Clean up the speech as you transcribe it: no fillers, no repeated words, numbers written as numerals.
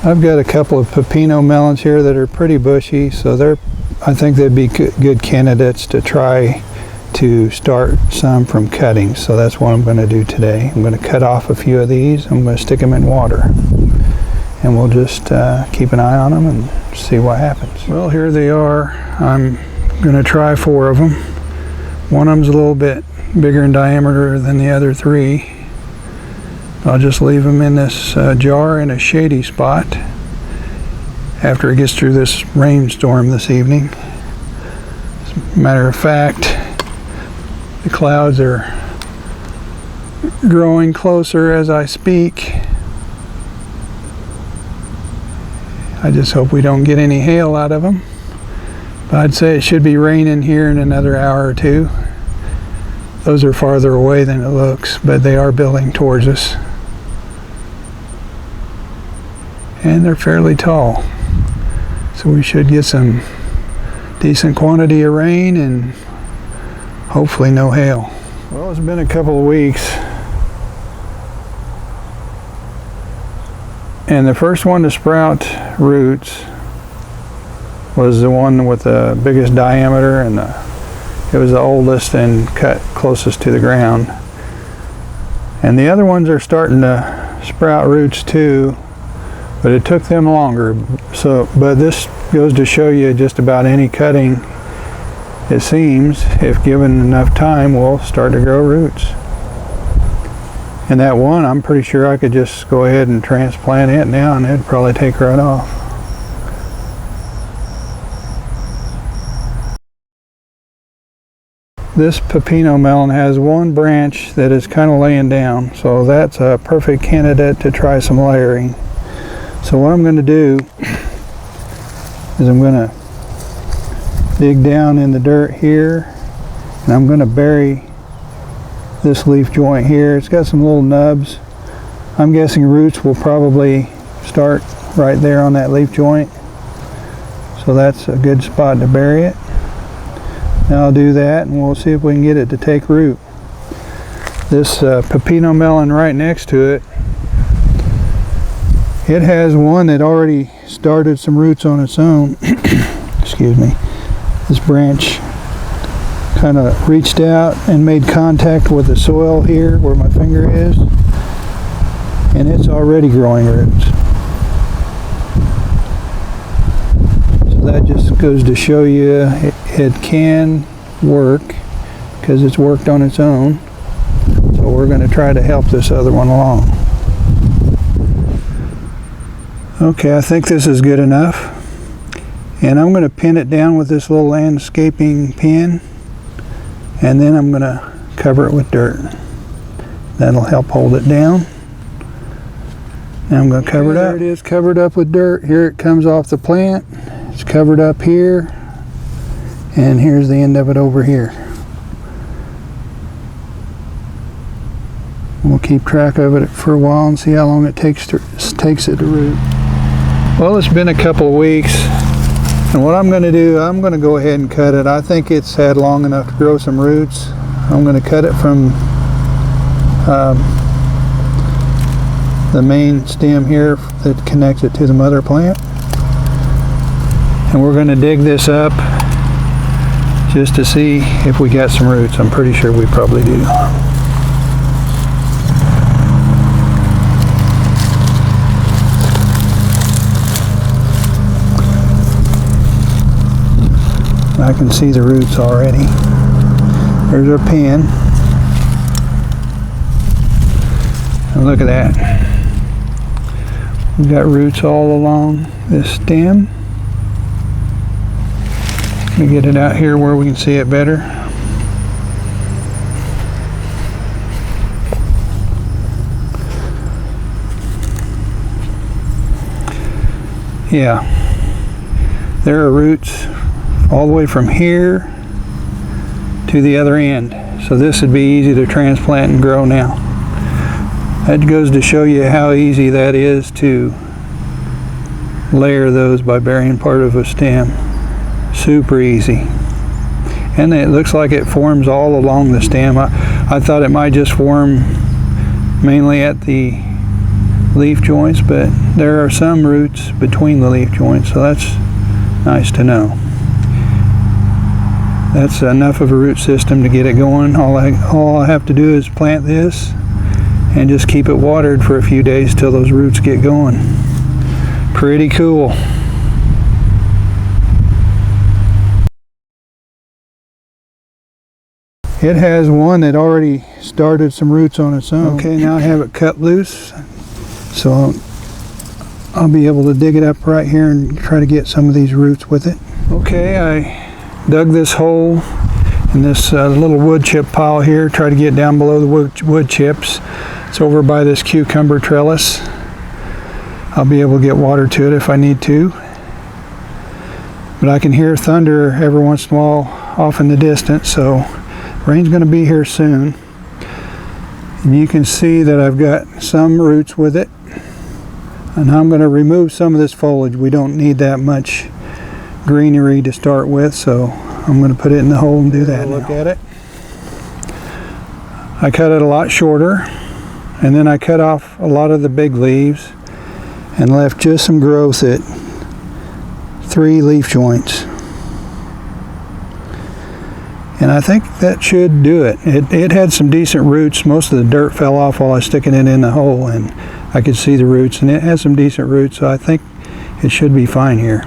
I've got a couple of Pepino melons here that are pretty bushy, so I think they'd be good candidates to try to start some from cuttings. So that's what I'm going to do today. I'm going to cut off a few of these. I'm going to stick them in water, and we'll just keep an eye on them and see what happens. Well, here they are. I'm going to try 4 of them. One of them's a little bit bigger in diameter than the other 3. I'll just leave them in this jar in a shady spot after it gets through this rainstorm this evening. As a matter of fact, the clouds are growing closer as I speak. I just hope we don't get any hail out of them. But I'd say it should be raining here in another hour or 2. Those are farther away than it looks, but they are building towards us. And they're fairly tall, so we should get some decent quantity of rain and hopefully no hail. Well, it's been a couple of weeks, and the first one to sprout roots was the one with the biggest diameter, and it was the oldest and cut closest to the ground. And the other ones are starting to sprout roots too, but it took them longer. But this goes to show you just about any cutting, it seems, if given enough time, will start to grow roots. And that one, I'm pretty sure I could just go ahead and transplant it now and it'd probably take right off. This Pepino melon has one branch that is kind of laying down, so that's a perfect candidate to try some layering. So what I'm going to do is I'm going to dig down in the dirt here, and I'm going to bury this leaf joint here. It's got some little nubs. I'm guessing roots will probably start right there on that leaf joint, so that's a good spot to bury it. Now I'll do that and we'll see if we can get it to take root. This Pepino melon right next to it, it has one that already started some roots on its own. Excuse me. This branch kind of reached out and made contact with the soil here where my finger is, and it's already growing roots. So that just goes to show you it can work because it's worked on its own. So we're going to try to help this other one along. Okay, I think this is good enough, and I'm going to pin it down with this little landscaping pin, and then I'm going to cover it with dirt. That'll help hold it down. Now I'm going to cover it up. There it is, covered up with dirt. Here it comes off the plant. It's covered up here, and here's the end of it over here. We'll keep track of it for a while and see how long it takes it to root. Well, it's been a couple of weeks, and what I'm going to do, I'm going to go ahead and cut it. I think it's had long enough to grow some roots. I'm going to cut it from the main stem here that connects it to the mother plant. And we're going to dig this up just to see if we got some roots. I'm pretty sure we probably do. I can see the roots already. There's our pin. And look at that. We've got roots all along this stem. Let me get it out here where we can see it better. Yeah, there are roots all the way from here to the other end. So this would be easy to transplant and grow now. That goes to show you how easy that is to layer those by burying part of a stem. Super easy. And it looks like it forms all along the stem. I thought it might just form mainly at the leaf joints, but there are some roots between the leaf joints, so that's nice to know. That's enough of a root system to get it going. All I have to do is plant this and just keep it watered for a few days till those roots get going. Pretty cool. It has one that already started some roots on its own. Okay, now I have it cut loose, so I'll be able to dig it up right here and try to get some of these roots with it. Okay, I dug this hole in this little wood chip pile here, try to get down below the wood chips. It's over by this cucumber trellis. I'll be able to get water to it if I need to. But I can hear thunder every once in a while off in the distance, so rain's going to be here soon. And you can see that I've got some roots with it. And I'm going to remove some of this foliage. We don't need that much greenery to start with, so I'm going to put it in the hole and do that. Look at it. I cut it a lot shorter, and then I cut off a lot of the big leaves and left just some growth at 3 leaf joints. And I think that should do it. It had some decent roots. Most of the dirt fell off while I was sticking it in the hole, and I could see the roots, and it has some decent roots, so I think it should be fine here.